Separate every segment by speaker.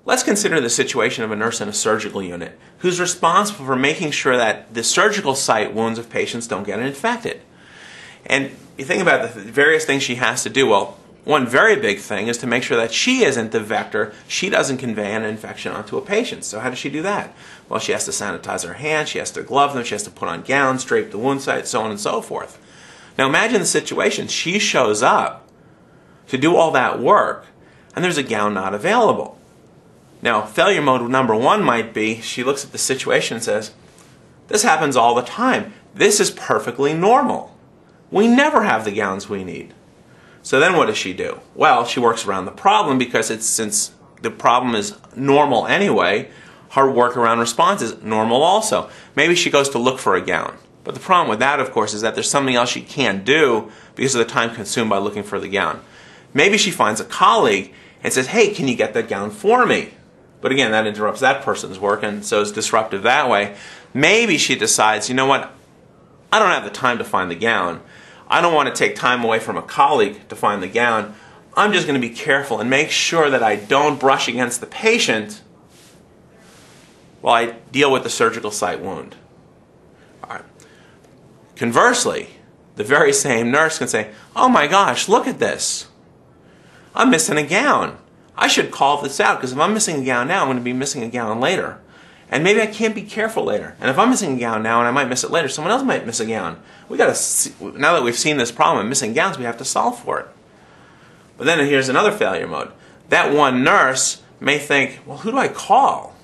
Speaker 1: Let's consider the situation of a nurse in a surgical unit who's responsible for making sure that the surgical site wounds of patients don't get infected. And you think about the various things she has to do. Well, one very big thing is to make sure that she isn't the vector. She doesn't convey an infection onto a patient. So how does she do that? Well, she has to sanitize her hands, she has to glove them, she has to put on gowns, drape the wound site, so on and so forth. Now imagine the situation. She shows up to do all that work, and there's a gown not available. Now, failure mode number one might be, she looks at the situation and says, this happens all the time. This is perfectly normal. We never have the gowns we need. So then what does she do? Well, she works around the problem because since the problem is normal anyway, her workaround response is normal also. Maybe she goes to look for a gown. But the problem with that, of course, is that there's something else she can't do because of the time consumed by looking for the gown. Maybe she finds a colleague and says, hey, can you get that gown for me? But again, that interrupts that person's work, and so it's disruptive that way. Maybe she decides, you know what, I don't have the time to find the gown. I don't want to take time away from a colleague to find the gown. I'm just going to be careful and make sure that I don't brush against the patient while I deal with the surgical site wound. All right. Conversely, the very same nurse can say, oh my gosh, look at this. I'm missing a gown. I should call this out because if I'm missing a gown now, I'm going to be missing a gown later. And maybe I can't be careful later. And if I'm missing a gown now and I might miss it later, someone else might miss a gown. We got to, now that we've seen this problem of missing gowns, we have to solve for it. But then here's another failure mode. That one nurse may think, well, who do I call?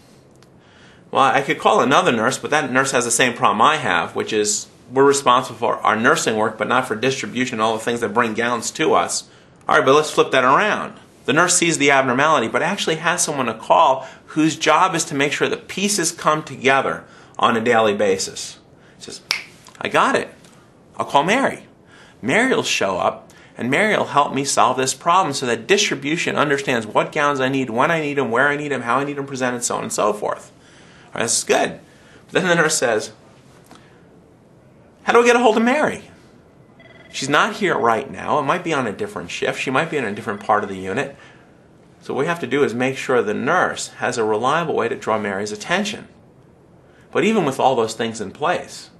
Speaker 1: Well, I could call another nurse, but that nurse has the same problem I have, which is we're responsible for our nursing work, but not for distribution and all the things that bring gowns to us. All right, but let's flip that around. The nurse sees the abnormality, but actually has someone to call whose job is to make sure the pieces come together on a daily basis. She says, I got it. I'll call Mary. Mary will show up, and Mary will help me solve this problem so that distribution understands what gowns I need, when I need them, where I need them, how I need them presented, so on and so forth. All right, this is good. But then the nurse says, how do I get a hold of Mary? She's not here right now. It might be on a different shift. She might be in a different part of the unit. So what we have to do is make sure the nurse has a reliable way to draw Mary's attention. But even with all those things in place,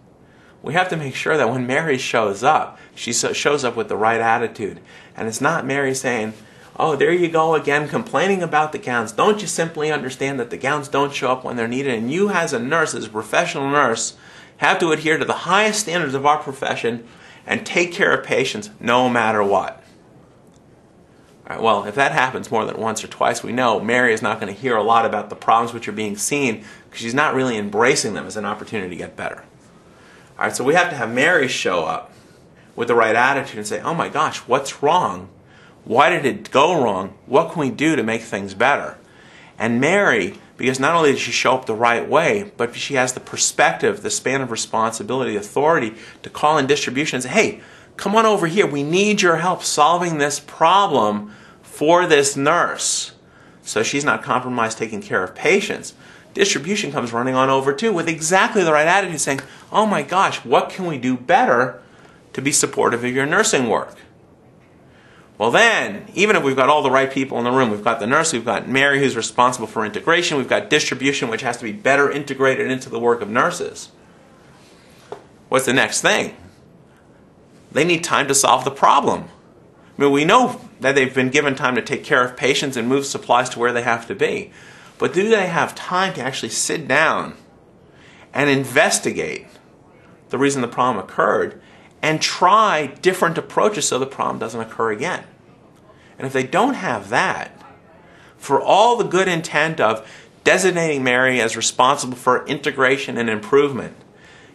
Speaker 1: we have to make sure that when Mary shows up, she shows up with the right attitude. And it's not Mary saying, oh, there you go again, complaining about the gowns. Don't you simply understand that the gowns don't show up when they're needed? And you as a nurse, as a professional nurse, have to adhere to the highest standards of our profession and take care of patients no matter what. All right, well, if that happens more than once or twice, we know Mary is not going to hear a lot about the problems which are being seen because she's not really embracing them as an opportunity to get better. All right, so we have to have Mary show up with the right attitude and say, oh my gosh, what's wrong? Why did it go wrong? What can we do to make things better? And Mary, because not only does she show up the right way, but she has the perspective, the span of responsibility, authority to call in distribution and say, hey, come on over here. We need your help solving this problem for this nurse. So she's not compromised taking care of patients. Distribution comes running on over too with exactly the right attitude saying, oh my gosh, what can we do better to be supportive of your nursing work? Well then, even if we've got all the right people in the room, we've got the nurse, we've got Mary who's responsible for integration, we've got distribution which has to be better integrated into the work of nurses. What's the next thing? They need time to solve the problem. I mean, we know that they've been given time to take care of patients and move supplies to where they have to be. But do they have time to actually sit down and investigate the reason the problem occurred and try different approaches so the problem doesn't occur again? And if they don't have that, for all the good intent of designating Mary as responsible for integration and improvement,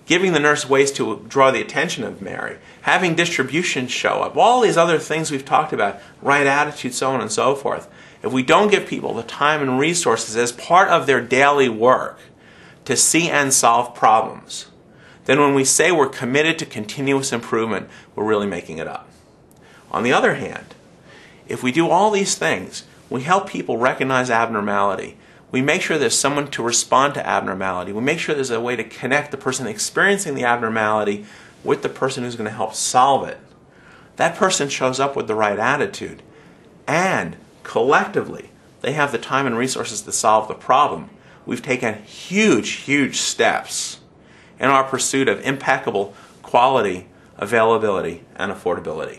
Speaker 1: giving the nurse ways to draw the attention of Mary, having distribution show up, all these other things we've talked about, right attitude, so on and so forth, if we don't give people the time and resources as part of their daily work to see and solve problems, then when we say we're committed to continuous improvement, we're really making it up. On the other hand, if we do all these things, we help people recognize abnormality, we make sure there's someone to respond to abnormality, we make sure there's a way to connect the person experiencing the abnormality with the person who's going to help solve it, that person shows up with the right attitude, and collectively, they have the time and resources to solve the problem. We've taken huge steps in our pursuit of impeccable quality, availability, and affordability.